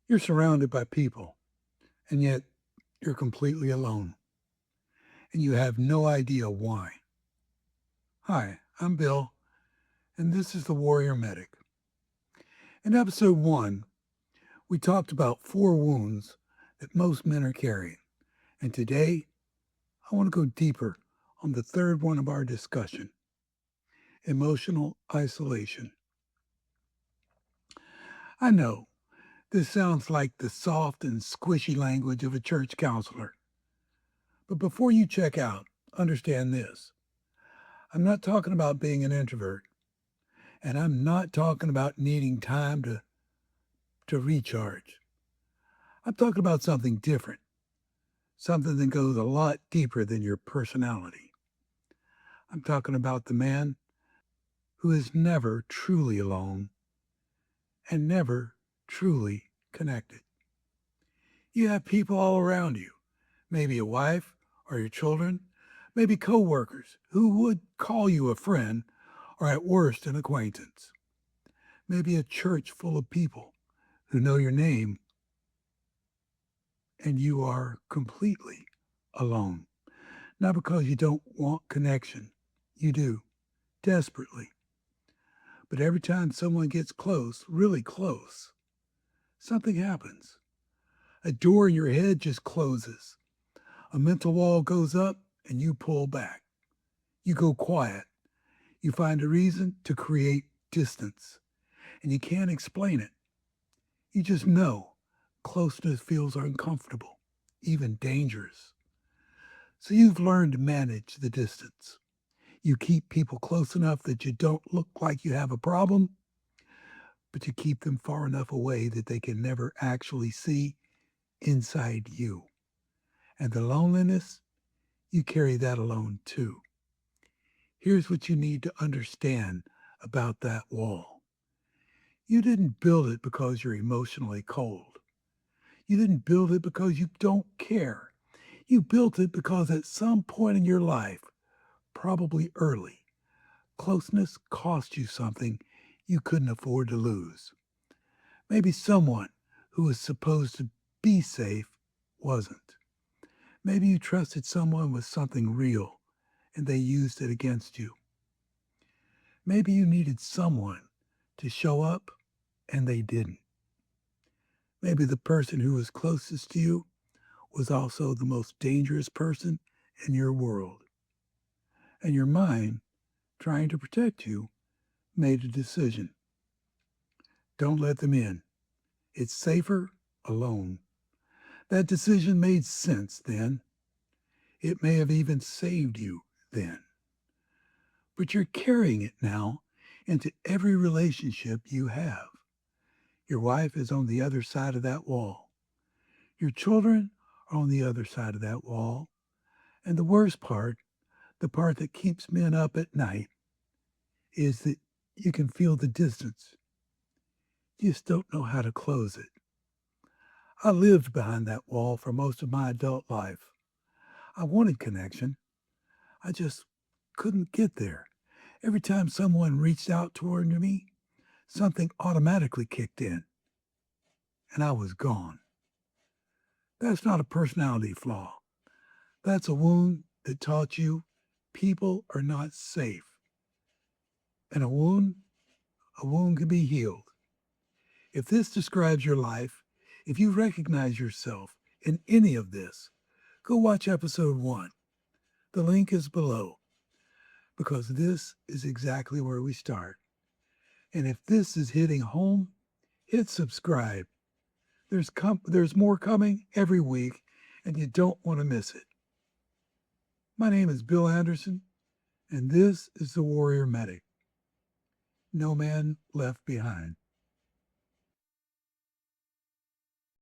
You're surrounded by people, and yet you're completely alone, and you have no idea why. Hi, I'm Bill, and this is the Warrior Medic. In episode 1, we talked about 4 wounds that most men are carrying, and today I want to go deeper on the third one of our discussion: emotional isolation. I know this sounds like the soft and squishy language of a church counselor, but before you check out, understand this. I'm not talking about being an introvert, and I'm not talking about needing time to recharge. I'm talking about something different, something that goes a lot deeper than your personality. I'm talking about the man who is never truly alone and never truly connected. You have people all around you, maybe a wife or your children, maybe coworkers who would call you a friend or at worst an acquaintance. Maybe a church full of people who know your name and you are completely alone. Not because you don't want connection, you do, desperately. But every time someone gets close, really close, something happens. A door in your head just closes. A mental wall goes up and you pull back. You go quiet. You find a reason to create distance. And you can't explain it. You just know closeness feels uncomfortable, even dangerous. So you've learned to manage the distance. You keep people close enough that you don't look like you have a problem, but you keep them far enough away that they can never actually see inside you. And the loneliness, you carry that alone too. Here's what you need to understand about that wall. You didn't build it because you're emotionally cold. You didn't build it because you don't care. You built it because at some point in your life, probably early, closeness cost you something you couldn't afford to lose. Maybe someone who was supposed to be safe wasn't. Maybe you trusted someone with something real and they used it against you. Maybe you needed someone to show up and they didn't. Maybe the person who was closest to you was also the most dangerous person in your world. And your mind, trying to protect you, made a decision. Don't let them in. It's safer alone. That decision made sense then. It may have even saved you then. But you're carrying it now into every relationship you have. Your wife is on the other side of that wall. Your children are on the other side of that wall. And the worst part, the part that keeps men up at night, is that you can feel the distance. You just don't know how to close it. I lived behind that wall for most of my adult life. I wanted connection. I just couldn't get there. Every time someone reached out toward me, something automatically kicked in, and I was gone. That's not a personality flaw. That's a wound that taught you people are not safe. And a wound can be healed. If this describes your life, if you recognize yourself in any of this, go watch episode 1. The link is below because this is exactly where we start. And if this is hitting home, hit subscribe. There's more coming every week, and you don't want to miss it. My name is Bill Anderson, and this is the Warrior Medic. No man left behind.